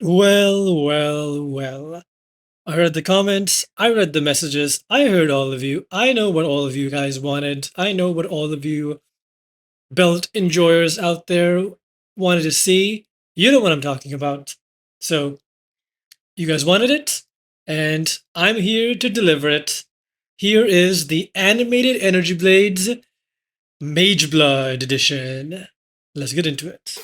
Well. I read the comments, I read the messages, I heard all of you. I know what all of you guys wanted. I know what all of you belt enjoyers out there wanted to see. You know what I'm talking about. So, you guys wanted it, and I'm here to deliver it. Here is the animated Energy Blades Mageblood edition. Let's get into it.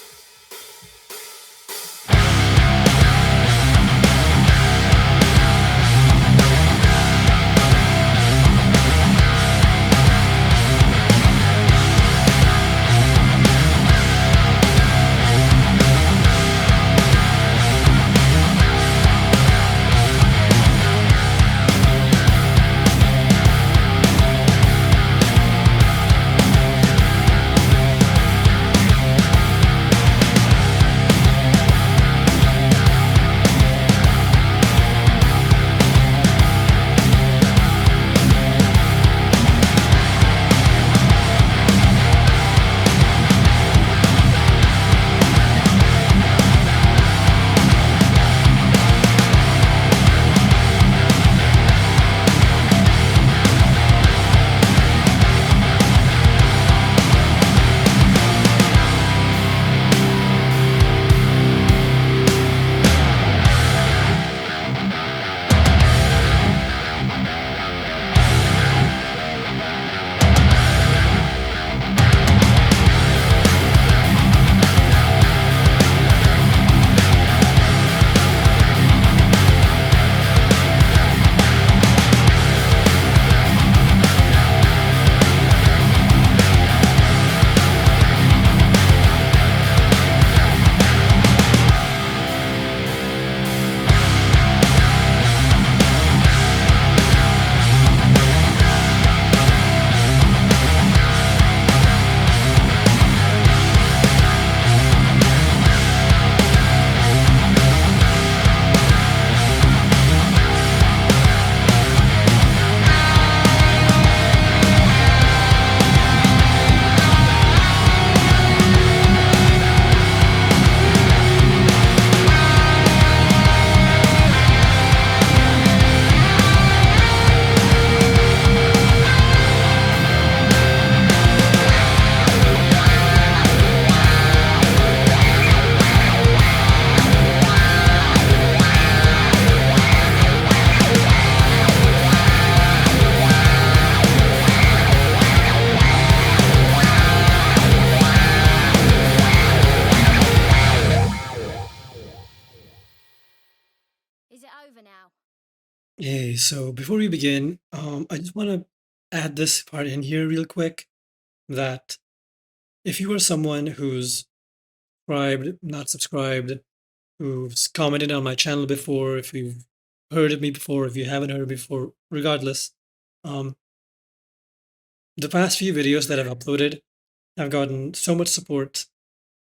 Is it over now? Hey, so before we begin, I just want to add this part in here real quick that if you are someone who's subscribed, not subscribed, who's commented on my channel before, if you've heard of me before, if you haven't heard before, regardless, um, the past few videos that I've uploaded have gotten so much support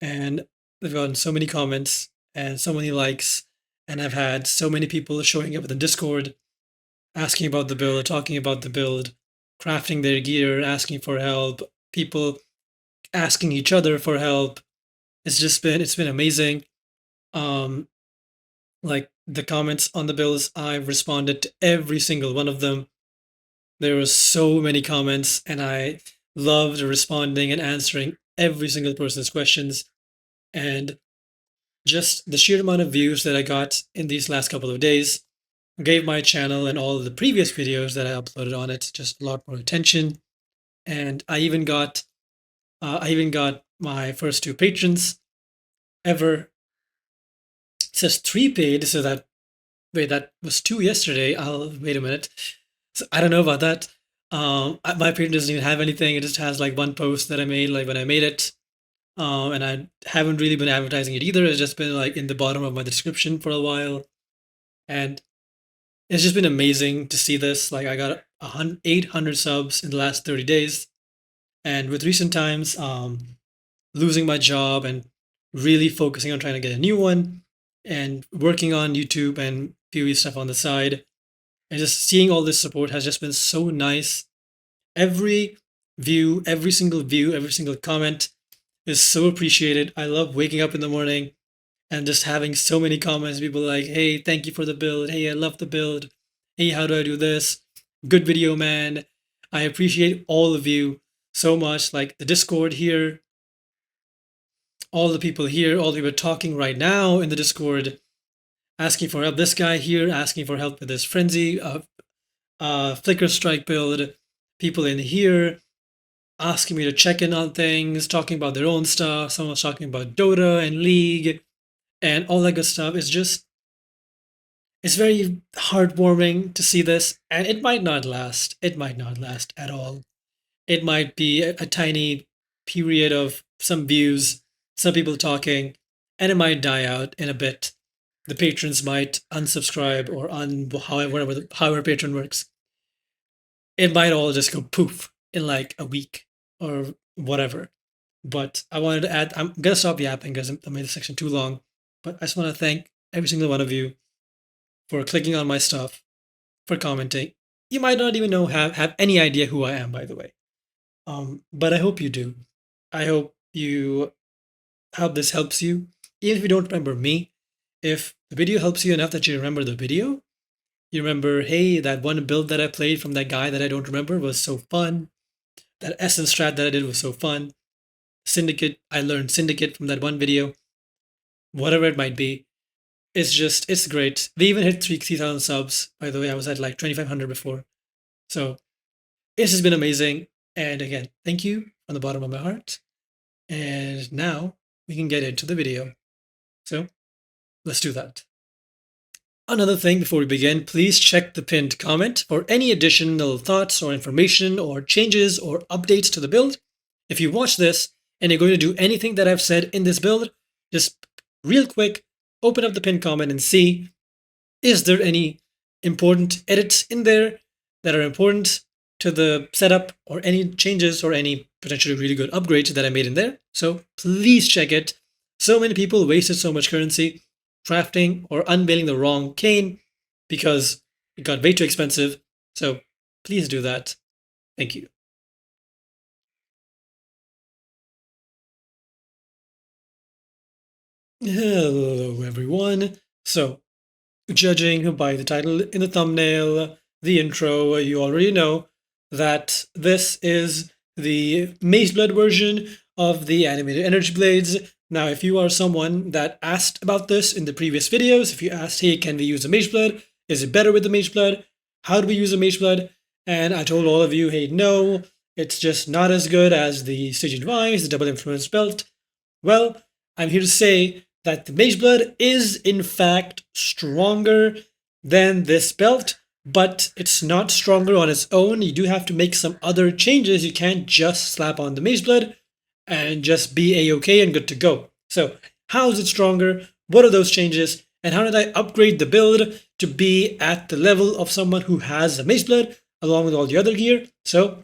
and they've gotten so many comments and so many likes, and I've had so many people showing up in the Discord asking about the build, talking about the build, crafting their gear, asking for help, people asking each other for help. It's been amazing. Um like the comments on the builds, I've responded to every single one of them. There were so many comments and I loved responding and answering every single person's questions, and just the sheer amount of views that I got in these last couple of days gave my channel and all of the previous videos that I uploaded on it just a lot more attention. And I even got my first two patrons ever. It says three paid, so that wait, that was two yesterday. I'll wait a minute. So I don't know about that. My patron doesn't even have anything. It just has like one post that I made, like when I made it. And I haven't really been advertising it either. It's just been like in the bottom of my description for a while, and it's just been amazing to see this. Like I got 800 subs in the last 30 days, and with recent times, losing my job and really focusing on trying to get a new one and working on YouTube and PoE stuff on the side. And just seeing all this support has just been so nice. Every view, every single comment is so appreciated. I love waking up in the morning and just having so many comments, people like, hey, thank you for the build. Hey, I love the build. Hey, how do I do this? Good video, man. I appreciate all of you so much. Like the Discord here, all the people here, all the people talking right now in the Discord, asking for help. This guy here asking for help with his frenzy, flicker strike build. People in here asking me to check in on things, talking about their own stuff. Someone was talking about Dota and League and all that good stuff. It's very heartwarming to see this, and it might not last. It might not last at all. It might be a tiny period of some views, some people talking, and it might die out in a bit. The patrons might unsubscribe or however patron works. It might all just go poof in like a week or whatever. But I wanted to add, I'm gonna stop yapping because I made this section too long. But I just want to thank every single one of you for clicking on my stuff, for commenting. You might not even have any idea who I am, by the way. But I hope you do. I hope this helps you. Even if you don't remember me, if the video helps you enough that you remember the video, you remember, hey, that one build that I played from that guy that I don't remember was so fun. That essence strat that I did was so fun. Syndicate, I learned Syndicate from that one video. Whatever it might be. It's great. We even hit 3,000 subs. By the way, I was at like 2,500 before. So it's just been amazing. And again, thank you from the bottom of my heart. And now we can get into the video. So let's do that. Another thing before we begin, please check the pinned comment for any additional thoughts or information or changes or updates to the build. If you watch this and you're going to do anything that I've said in this build, just real quick, open up the pinned comment and see, is there any important edits in there that are important to the setup or any changes or any potentially really good upgrades that I made in there. So please check it. So many people wasted so much currency crafting or unveiling the wrong cane because it got way too expensive. So please do that. Thank you. Hello everyone. So, judging by the title in the thumbnail, the intro, you already know that this is the Mageblood version of the animated energy blades. Now, if you are someone that asked about this in the previous videos, if you asked, hey, can we use a Mageblood? Is it better with the Mageblood? How do we use a Mageblood? And I told all of you, hey, no, it's just not as good as the Stygian Vise, the double influence belt. Well, I'm here to say that the Mageblood is in fact stronger than this belt, but it's not stronger on its own. You do have to make some other changes. You can't just slap on the Mageblood and just be a-okay and good to go. So how is it stronger? What are those changes? And how did I upgrade the build to be at the level of someone who has a Mageblood along with all the other gear? So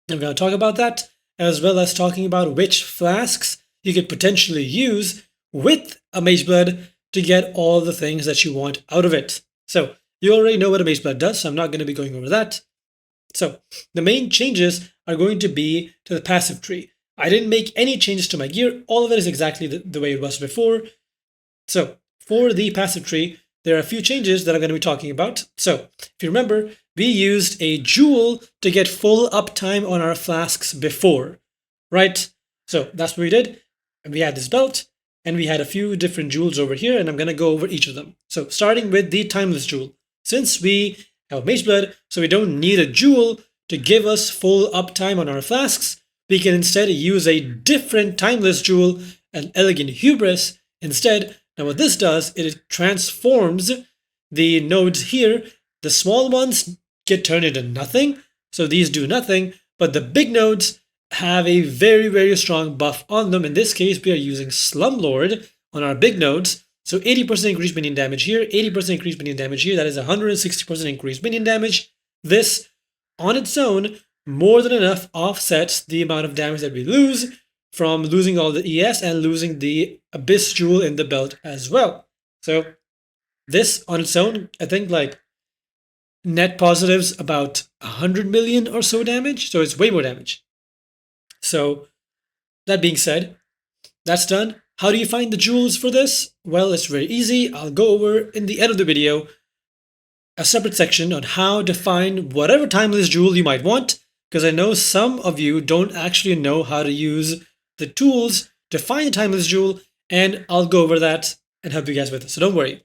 I'm going to talk about that, as well as talking about which flasks you could potentially use with a Mageblood to get all the things that you want out of it. So you already know what a Mageblood does, so I'm not going to be going over that. So the main changes are going to be to the passive tree. I didn't make any changes to my gear. All of it is exactly the way it was before. So for the passive tree, there are a few changes that I'm going to be talking about. So if you remember, we used a jewel to get full uptime on our flasks before, right? So that's what we did. And we had this belt, and we had a few different jewels over here, and I'm going to go over each of them. So starting with the timeless jewel. Since we have Mageblood, so we don't need a jewel to give us full uptime on our flasks, we can instead use a different timeless jewel, an elegant hubris, instead. Now what this does, it transforms the nodes here. The small ones get turned into nothing, so these do nothing, but the big nodes have a very, very strong buff on them. In this case, we are using Slumlord on our big nodes. So 80% increased minion damage here, 80% increased minion damage here. That is 160% increased minion damage. This, on its own, more than enough offsets the amount of damage that we lose from losing all the ES and losing the Abyss Jewel in the belt as well. So this on its own, I think like net positives about 100 million or so damage. So it's way more damage. So that being said, that's done. How do you find the jewels for this? Well, it's very easy. I'll go over in the end of the video a separate section on how to find whatever timeless jewel you might want, because I know some of you don't actually know how to use the tools to find a timeless jewel, and I'll go over that and help you guys with it, so don't worry.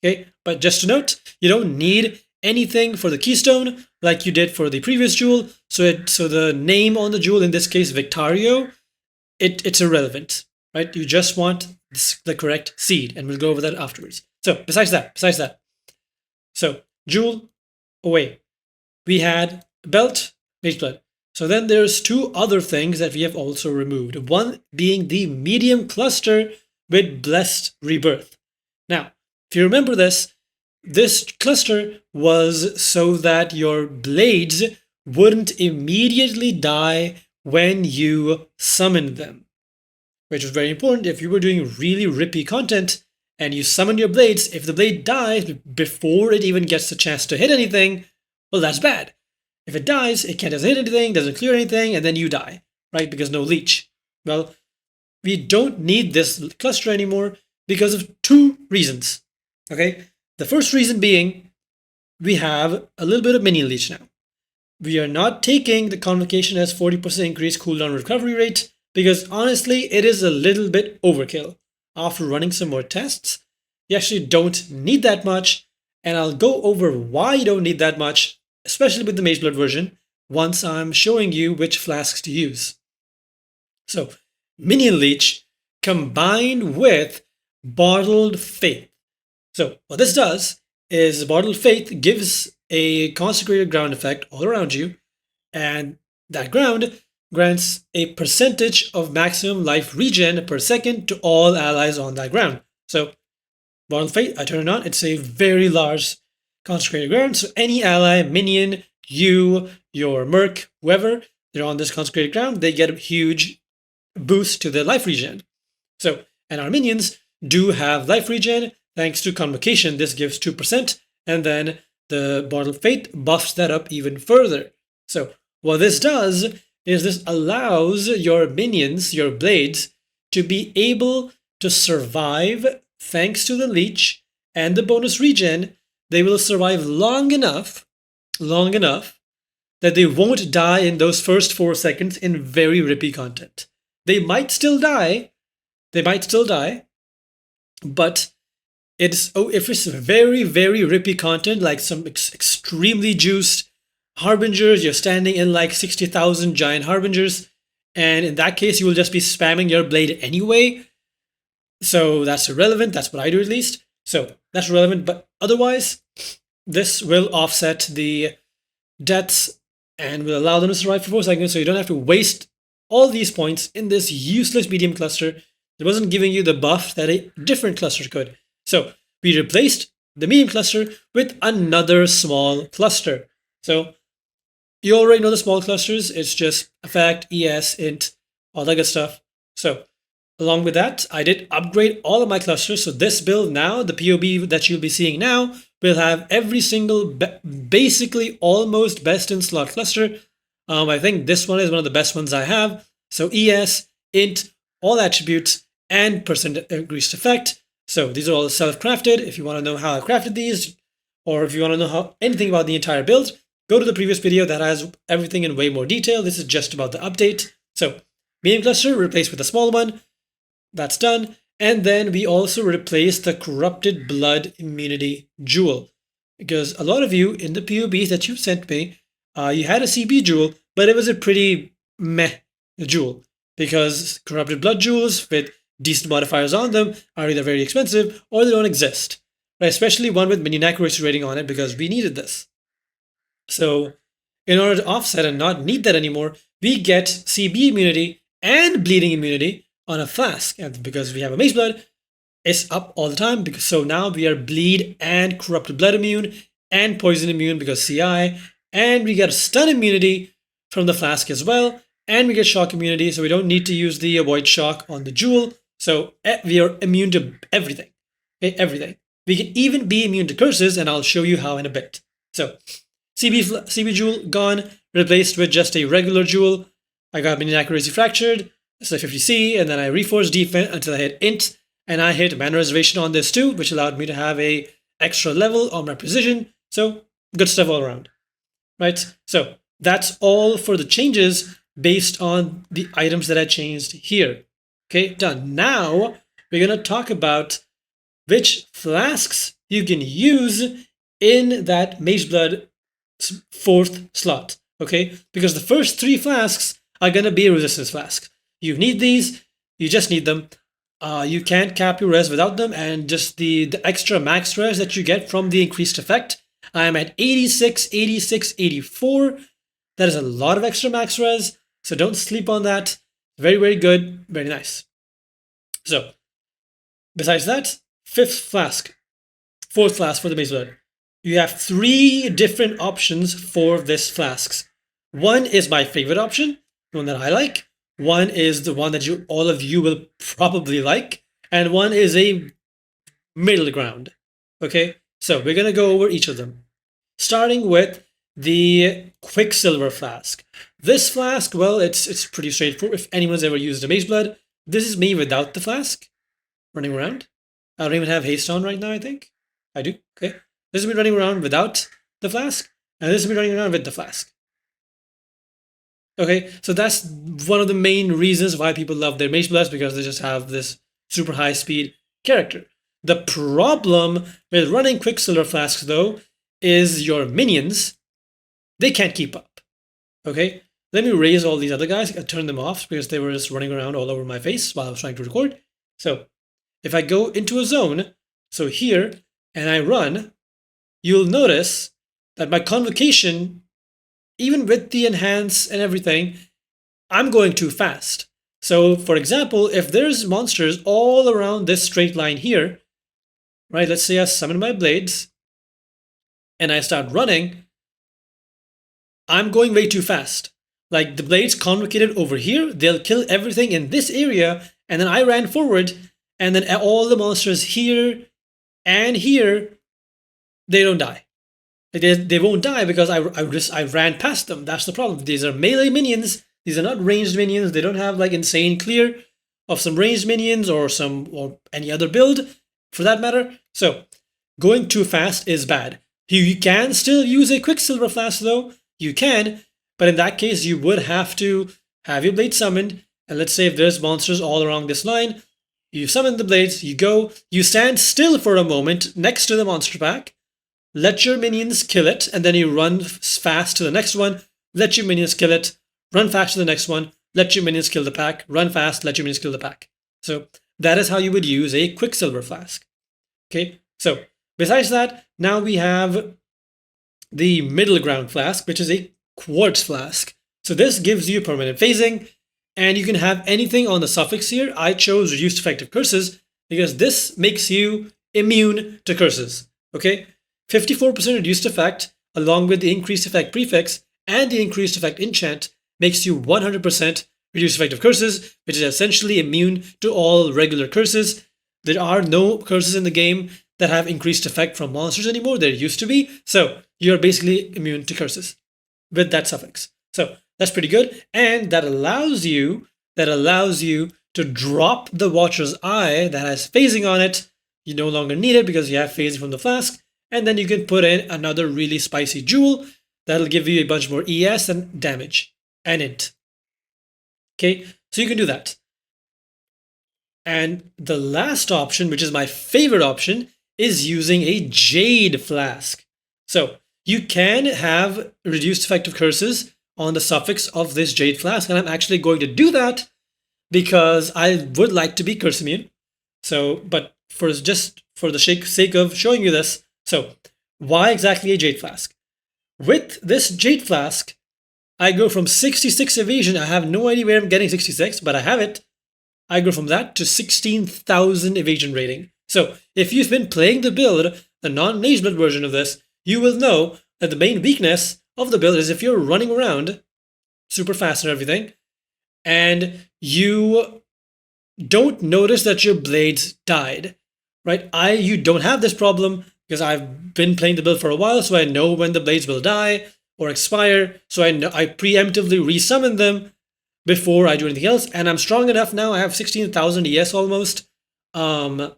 Okay, but just to note, you don't need anything for the keystone like you did for the previous jewel, so the name on the jewel, in this case Victario, it's irrelevant, right? You just want the correct seed, and we'll go over that afterwards. So besides that, so jewel away. We had belt, Mageblood. So then there's two other things that we have also removed. One being the medium cluster with blessed rebirth. Now, if you remember this cluster was so that your blades wouldn't immediately die when you summoned them, which was very important. If you were doing really rippy content and you summon your blades, if the blade dies before it even gets the chance to hit anything, well, that's bad. If it dies, it can't hit anything, doesn't clear anything, and then you die, right? Because no leech. Well, we don't need this cluster anymore because of two reasons. Okay, the first reason being we have a little bit of minion leech now. We are not taking the convocation as 40% increased cooldown recovery rate because honestly, it is a little bit overkill. After running some more tests, you actually don't need that much, and I'll go over why you don't need that much, especially with the Mageblood version, once I'm showing you which flasks to use. So, Minion Leech combined with Bottled Faith. So, what this does is Bottled Faith gives a consecrated ground effect all around you, and that ground grants a percentage of maximum life regen per second to all allies on that ground. So, Bottled Faith, I turn it on, it's a very large consecrated ground, so any ally, minion, you, your merc, whoever, they're on this consecrated ground, they get a huge boost to their life regen. So, and our minions do have life regen, thanks to Convocation, this gives 2%, and then the Bottled Faith buffs that up even further. So, what this does is this allows your minions, your blades, to be able to survive thanks to the leech and the bonus regen. They will survive long enough that they won't die in those first 4 seconds in very rippy content. They might still die, but if it's very, very rippy content, like some extremely juiced harbingers, you're standing in like 60,000 giant harbingers, and in that case, you will just be spamming your blade anyway. So that's irrelevant. That's what I do at least. So that's relevant, but otherwise, this will offset the deaths and will allow them to survive for 4 seconds, so you don't have to waste all these points in this useless medium cluster that wasn't giving you the buff that a different cluster could. So we replaced the medium cluster with another small cluster. So you already know the small clusters. It's just effect, ES, int, all that good stuff. So along with that, I did upgrade all of my clusters. So this build now, the PoB that you'll be seeing now, will have every single, basically almost best in slot cluster. I think this one is one of the best ones I have. So ES, int, all attributes, and percent increased effect. So these are all self-crafted. If you want to know how I crafted these, or if you want to know anything about the entire build, go to the previous video that has everything in way more detail. This is just about the update. So medium cluster replaced with a small one. That's done. And then we also replaced the Corrupted Blood Immunity Jewel. Because a lot of you in the PoBs that you sent me, you had a CB jewel, but it was a pretty meh jewel. Because Corrupted Blood jewels with decent modifiers on them are either very expensive or they don't exist. Right? Especially one with minion accuracy rating on it, because we needed this. So in order to offset and not need that anymore, we get CB immunity and bleeding immunity on a flask. And because we have a Mageblood, it's up all the time. So now we are bleed and corrupted blood immune and poison immune because CI. And we get stun immunity from the flask as well. And we get shock immunity, so we don't need to use the avoid shock on the jewel. So we are immune to everything. Okay, everything. We can even be immune to curses, and I'll show you how in a bit. So CB jewel gone, replaced with just a regular jewel. I got minion accuracy fractured. So 50C, and then I reforged defense until I hit int, and I hit mana reservation on this too, which allowed me to have a extra level on my precision. So good stuff all around, right? So that's all for the changes based on the items that I changed here. Okay, done. Now we're gonna talk about which flasks you can use in that Mageblood fourth slot. Okay, because the first three flasks are gonna be resistance flasks. You need these, you just need them. You can't cap your res without them, and just the extra max res that you get from the increased effect. I'm at 86, 86, 84. That is a lot of extra max res, so don't sleep on that. Very, very good, very nice. So, besides that, fourth flask for the Mageblood. You have three different options for this flasks. One is my favorite option, the one that I like. One is the one that all of you will probably like, and one is a middle ground. Okay, so we're gonna go over each of them, starting with the Quicksilver Flask. This flask, well, it's pretty straightforward. If anyone's ever used a Mageblood, this is me without the flask, running around. I don't even have haste on right now, I think. I do, okay. This is me running around without the flask, and this is me running around with the flask. Okay, so that's one of the main reasons why people love their Magebloods, because they just have this super high speed character. The problem with running Quicksilver Flasks, though, is your minions, they can't keep up. Okay, let me raise all these other guys. I turned them off because they were just running around all over my face while I was trying to record. So if I go into a zone, so here, and I run, you'll notice that my convocation, even with the enhance and everything, I'm going too fast. So for example, if there's monsters all around this straight line here, right, let's say I summon my blades and I start running, I'm going way too fast. Like the blades convocated over here, they'll kill everything in this area, and then I ran forward, and then all the monsters here and here, they don't die. They won't die because I ran past them. That's the problem. These are melee minions. These are not ranged minions. They don't have like insane clear of some ranged minions or any other build for that matter. So going too fast is bad. You can still use a Quicksilver Flask though. You can, but in that case you would have to have your blade summoned. And let's say if there's monsters all along this line, you summon the blades, you go, you stand still for a moment next to the monster pack, let your minions kill it, and then you run fast to the next one, let your minions kill it, run fast to the next one, let your minions kill the pack, run fast, let your minions kill the pack. So that is how you would use a Quicksilver Flask. Okay, so besides that, now we have the middle ground flask, which is a Quartz Flask. So this gives you permanent phasing, and you can have anything on the suffix here. I chose reduced effective curses because this makes you immune to curses. Okay, 54% reduced effect, along with the increased effect prefix and the increased effect enchant, makes you 100% reduced effective curses, which is essentially immune to all regular curses. There are no curses in the game that have increased effect from monsters anymore. There used to be, so you're basically immune to curses with that suffix. So that's pretty good, and that allows you to drop the Watcher's Eye that has phasing on it. You no longer need it because you have phasing from the flask, and then you can put in another really spicy jewel that'll give you a bunch more ES and damage and int. Okay, so you can do that. And the last option, which is my favorite option, is using a Jade Flask. So you can have reduced effective curses on the suffix of this Jade Flask, and I'm actually going to do that because I would like to be curse immune. So, but for the sake of showing you this, so why exactly a Jade Flask? With this Jade Flask, I go from 66 evasion. I have no idea where I'm getting 66, but I have it. I go from that to 16,000 evasion rating. So if you've been playing the build, the non-Mageblood version of this, you will know that the main weakness of the build is if you're running around super fast and everything, and you don't notice that your blades died, right? You don't have this problem because I've been playing the build for a while, so I know when the blades will die or expire, so I preemptively resummon them. before I do anything else. And I'm strong enough now. I have 16,000 ES almost. I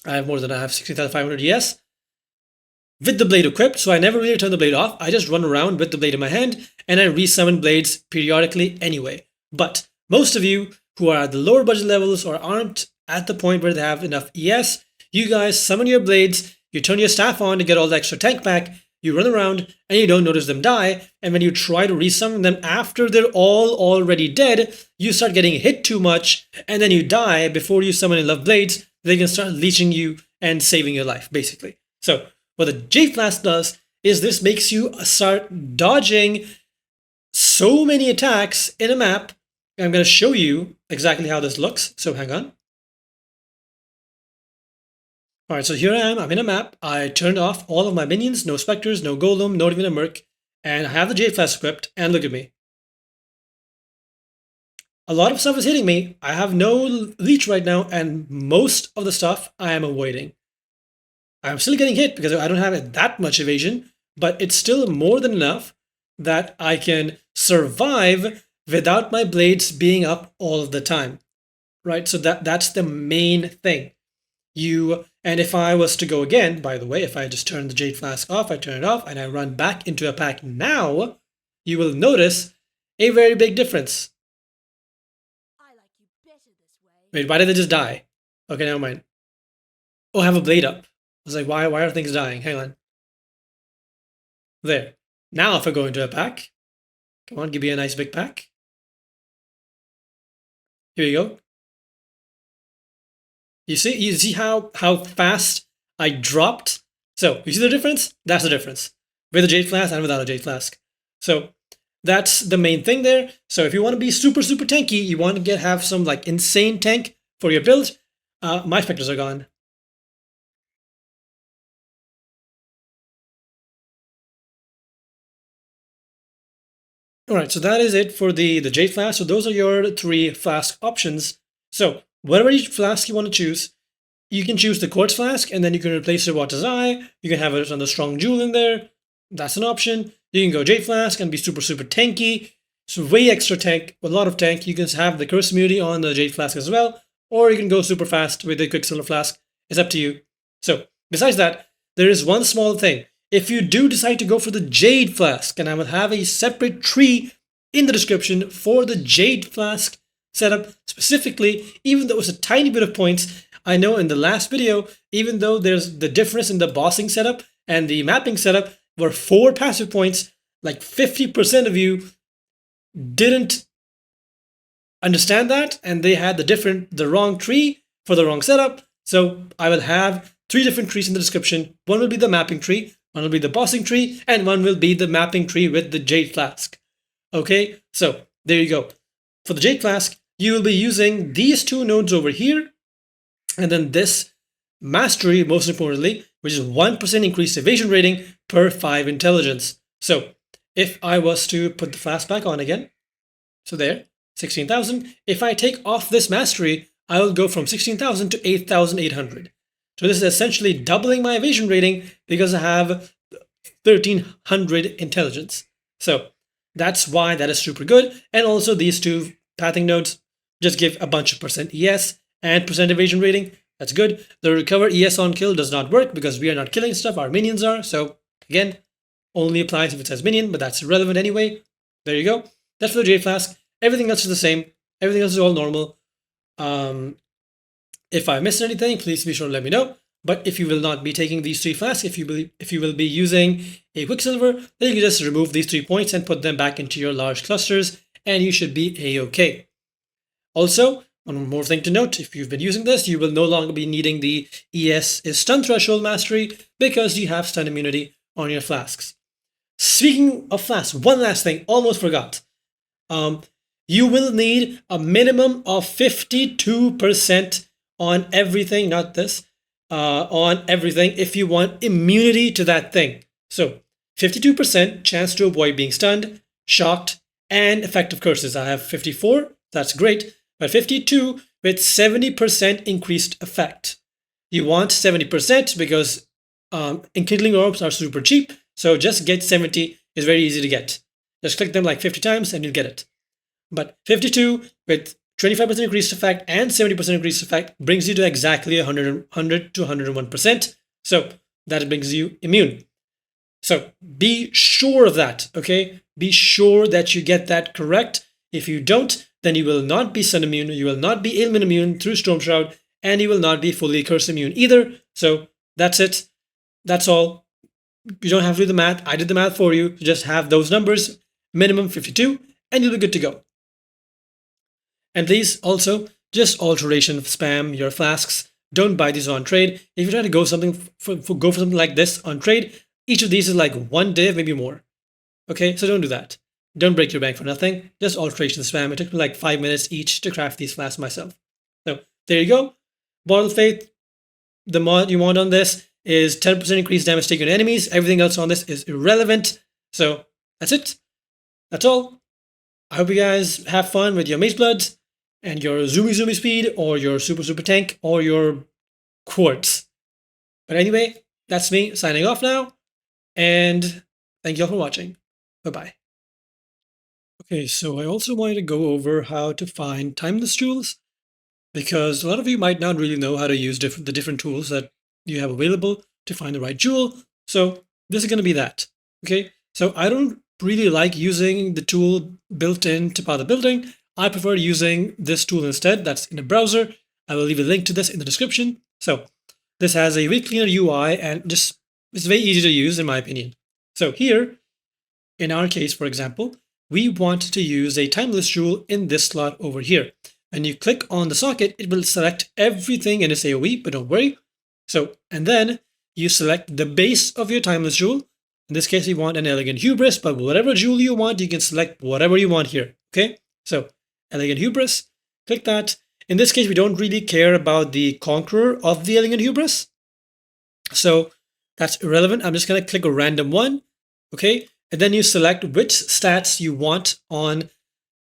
have more than I have 16,500 ES with the blade equipped. So I never really turn the blade off. I just run around with the blade in my hand and I resummon blades periodically anyway. But most of you who are at the lower budget levels or aren't at the point where they have enough ES, you guys summon your blades, you turn your staff on to get all the extra tank back, you run around and you don't notice them die, and when you try to resummon them after they're all already dead, you start getting hit too much and then you die before you summon enough blades, they can start leeching you and saving your life, basically. So what the Jade Flask does is this makes you start dodging so many attacks in a map. I'm going to show you exactly how this looks, so hang on. Alright, so here I am, I'm in a map. I turned off all of my minions, no specters, no golem, not even a merc, and I have the Jade Flask equipped, and look at me. A lot of stuff is hitting me. I have no leech right now, and most of the stuff I am avoiding. I'm still getting hit because I don't have that much evasion, but it's still more than enough that I can survive without my blades being up all of the time, right? So that's the main thing. And if I was to go again, by the way, if I just turn the Jade Flask off, I turn it off, and I run back into a pack now, you will notice a very big difference. I like you better this way. Wait, why did they just die? Okay, never mind. Oh, I have a blade up. I was like, why are things dying? Hang on. There. Now if I go into a pack, come on, give me a nice big pack. Here you go. You see how fast I dropped? So you see the difference? That's the difference with a Jade Flask and without a Jade Flask. So that's the main thing there. So if you want to be super tanky, you want to have some like insane tank for your build, my specters are gone. Alright, so that is it for the Jade Flask. So those are your 3 flask options. So whatever flask you want to choose, you can choose the Quartz Flask and then you can replace it with Water's Eye. You can have another strong jewel in there. That's an option. You can go Jade Flask and be super tanky. So way extra tank, a lot of tank. You can have the curse immunity on the Jade Flask as well. Or you can go super fast with the Quicksilver Flask. It's up to you. So besides that, there is one small thing. If you do decide to go for the Jade Flask, and I will have a separate tree in the description for the Jade Flask setup specifically, even though it's a tiny bit of points, I know in the last video, even though there's the difference in the bossing setup and the mapping setup were 4 passive points, like 50% of you didn't understand that, and they had the wrong tree for the wrong setup. So I will have 3 different trees in the description. One will be the mapping tree, one will be the bossing tree, and one will be the mapping tree with the Jade Flask. Okay, so there you go. For the Jade Flask, you will be using these 2 nodes over here, and then this mastery, most importantly, which is 1% increased evasion rating per 5 intelligence. So if I was to put the flask back on again, so there, 16,000. If I take off this mastery, I will go from 16,000 to 8,800. So this is essentially doubling my evasion rating because I have 1,300 intelligence. So that's why that is super good. And also these 2 pathing nodes just give a bunch of percent ES and percent evasion rating. That's good. The recover ES on kill does not work because we are not killing stuff, our minions are. So again, only applies if it says minion, but that's irrelevant anyway. There you go. That's for the Jade Flask. Everything else is the same. Everything else is all normal. If I missed anything, please be sure to let me know. But if you will not be taking these 3 flasks, if you will be using a Quicksilver, then you can just remove these 3 points and put them back into your large clusters, and you should be a-okay. Also, one more thing to note, if you've been using this, you will no longer be needing the ES is stun threshold mastery because you have stun immunity on your flasks. Speaking of flasks, one last thing, almost forgot. You will need a minimum of 52% on everything, not this, on everything if you want immunity to that thing. So 52% chance to avoid being stunned, shocked, and effective curses. I have 54, that's great, but 52 with 70% increased effect. You want 70% because enkindling orbs are super cheap, so just get 70 is very easy to get. Just click them like 50 times and you'll get it. But 52 with 25% increased effect and 70% increased effect brings you to exactly 100 to 101%. So that brings you immune. So be sure of that, okay? Be sure that you get that correct. If you don't, then you will not be sun immune, you will not be ailment immune through Storm Shroud, and you will not be fully curse immune either. So that's it. That's all. You don't have to do the math. I did the math for you. Just have those numbers, minimum 52, and you'll be good to go. And please also just alteration spam your flasks. Don't buy these on trade. If you try to go go for something like this on trade, each of these is like one div, maybe more. Okay, so don't do that. Don't break your bank for nothing. Just alteration spam. It took me like 5 minutes each to craft these flasks myself. So there you go. Bottle of Faith. The mod you want on this is 10% increased damage taken on enemies. Everything else on this is irrelevant. So that's it. That's all. I hope you guys have fun with your Magebloods and your zoomy speed, or your super tank, or your quartz. But anyway, that's me signing off now, and thank you all for watching. Bye-bye. Okay, so I also wanted to go over how to find timeless jewels, because a lot of you might not really know how to use the different tools that you have available to find the right jewel. So this is going to be that. Okay, so I don't really like using the tool built into Path of Building. I prefer using this tool instead. That's in the browser. I will leave a link to this in the description. So this has a way cleaner UI, and just it's very easy to use in my opinion. So here, in our case, for example, we want to use a timeless jewel in this slot over here. When you click on the socket, it will select everything in its AoE, but don't worry. So, and then you select the base of your timeless jewel. In this case, we want an Elegant Hubris, but whatever jewel you want, you can select whatever you want here. Okay, so Elegant Hubris, click that. In this case, we don't really care about the Conqueror of the Elegant Hubris, so that's irrelevant. I'm just going to click a random one, okay? And then you select which stats you want on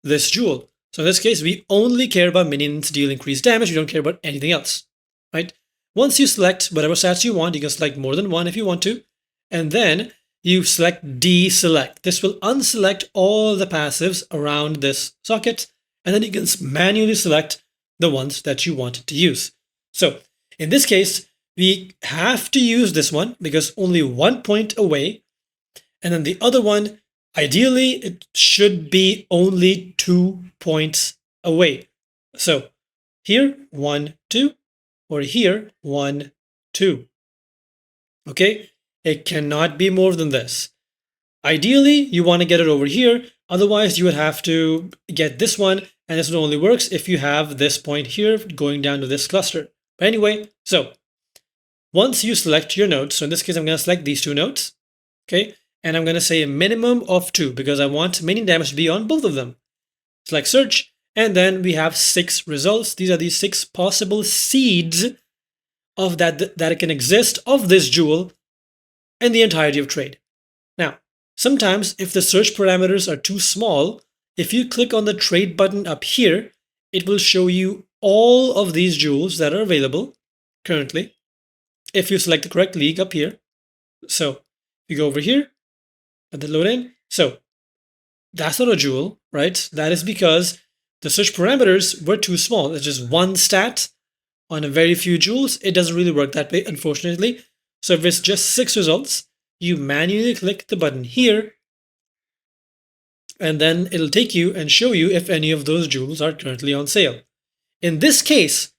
this jewel. So in this case, we only care about minions deal increased damage. We don't care about anything else, right? Once you select whatever stats you want, you can select more than one if you want to, and then you select deselect. This will unselect all the passives around this socket, and then you can manually select the ones that you want to use. So in this case, we have to use this one because only 1 point away, and then the other one, ideally, it should be only 2 points away. So here, 1, 2, or here, 1, 2. Okay, it cannot be more than this. Ideally, you want to get it over here. Otherwise, you would have to get this one, and this one only works if you have this point here going down to this cluster. But anyway, so once you select your nodes, so in this case, I'm going to select these 2 nodes, okay, and I'm going to say a minimum of 2 because I want minion damage to be on both of them. Select search, and then we have 6 results. These are the 6 possible seeds of that it can exist of this jewel in the entirety of trade. Now, sometimes if the search parameters are too small, if you click on the trade button up here, it will show you all of these jewels that are available currently if you select the correct league up here. So you go over here and then load in. So that's not a jewel, right? That is because the search parameters were too small. It's just one stat on a very few jewels. It doesn't really work that way, unfortunately. So if it's just 6 results, you manually click the button here, and then it'll take you and show you if any of those jewels are currently on sale. In this case,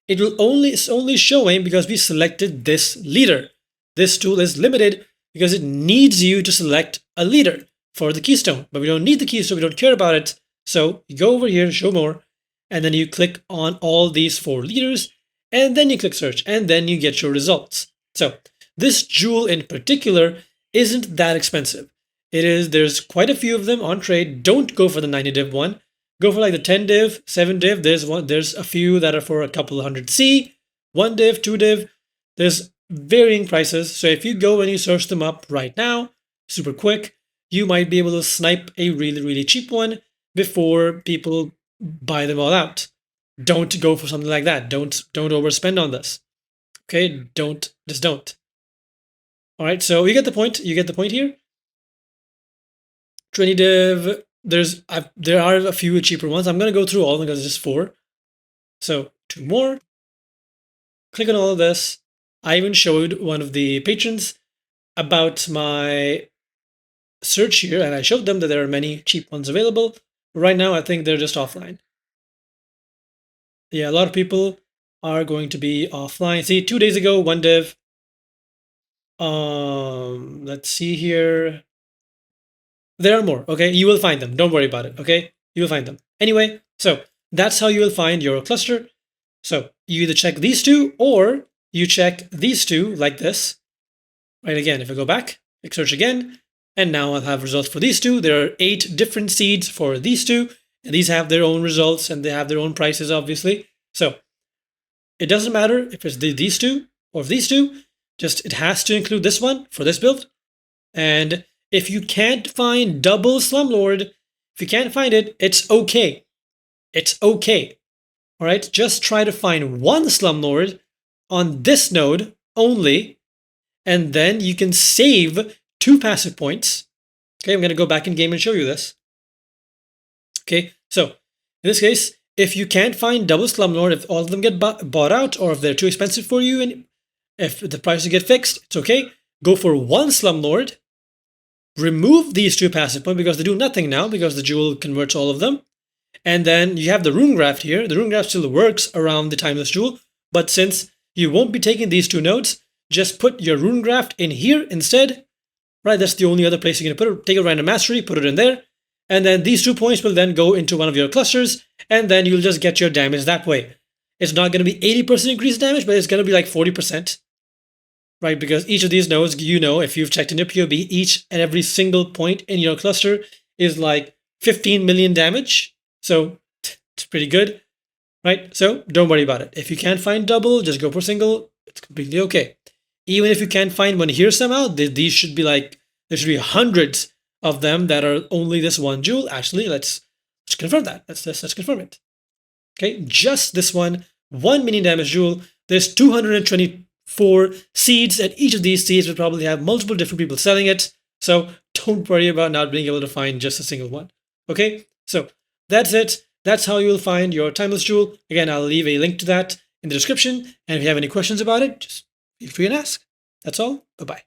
it's only showing because we selected this leader. This tool is limited because it needs you to select a leader for the keystone, but we don't need the keystone, we don't care about it. So you go over here, show more, and then you click on all these 4 leaders, and then you click search, and then you get your results. So this jewel in particular isn't that expensive. There's quite a few of them on trade. Don't go for the 90 div one. Go for like the 10 div, 7 div. There's a few that are for a couple hundred C, 1 div, 2 div. There's varying prices. So if you go and you search them up right now, super quick, you might be able to snipe a really, really cheap one before people buy them all out. Don't go for something like that. Don't overspend on this. Okay, just don't. All right, so you get the point. You get the point here. 20 div, there are a few cheaper ones. I'm gonna go through all of them because it's just 4. So 2 more. Click on all of this. I even showed one of the patrons about my search here, and I showed them that there are many cheap ones available. Right now, I think they're just offline. Yeah, a lot of people are going to be offline. See, 2 days ago, one div. Let's see here. There are more, okay? You will find them. Don't worry about it, okay? You will find them. Anyway, so that's how you will find your cluster. So you either check these two or you check these two like this. Right, again, if I go back, click search again, and now I'll have results for these two. There are 8 different seeds for these two, and these have their own results and they have their own prices, obviously. So it doesn't matter if it's these two or these two, just it has to include this one for this build. And if you can't find double Slumlord, if you can't find it, it's okay. It's okay. All right, just try to find one Slumlord on this node only, and then you can save 2 passive points. Okay, I'm going to go back in game and show you this. Okay, so in this case, if you can't find double Slumlord, if all of them get bought out, or if they're too expensive for you, and if the prices get fixed, it's okay. Go for one Slumlord. Remove these 2 passive points because they do nothing now because the jewel converts all of them. And then you have the rune graft here. The rune graft still works around the timeless jewel, but since you won't be taking these 2 nodes, just put your rune graft in here instead. Right, that's the only other place you're going to put it. Take a random mastery, put it in there. And then these 2 points will then go into one of your clusters, and then you'll just get your damage that way. It's not going to be 80% increased damage, but it's going to be like 40%. Right, because each of these nodes, you know, if you've checked in your PoB, each and every single point in your cluster is like 15 million damage. So it's pretty good, right? So don't worry about it. If you can't find double, just go for single. It's completely okay. Even if you can't find one here somehow, these should be like, there should be hundreds of them that are only this one jewel. Actually, let's confirm that. Let's confirm it. Okay, just this one 1 million damage jewel. There's 224 seeds, and each of these seeds will probably have multiple different people selling it. So don't worry about not being able to find just a single one. Okay, so that's it. That's how you'll find your timeless jewel. Again, I'll leave a link to that in the description. And if you have any questions about it, just feel free and ask. That's all. Bye-bye.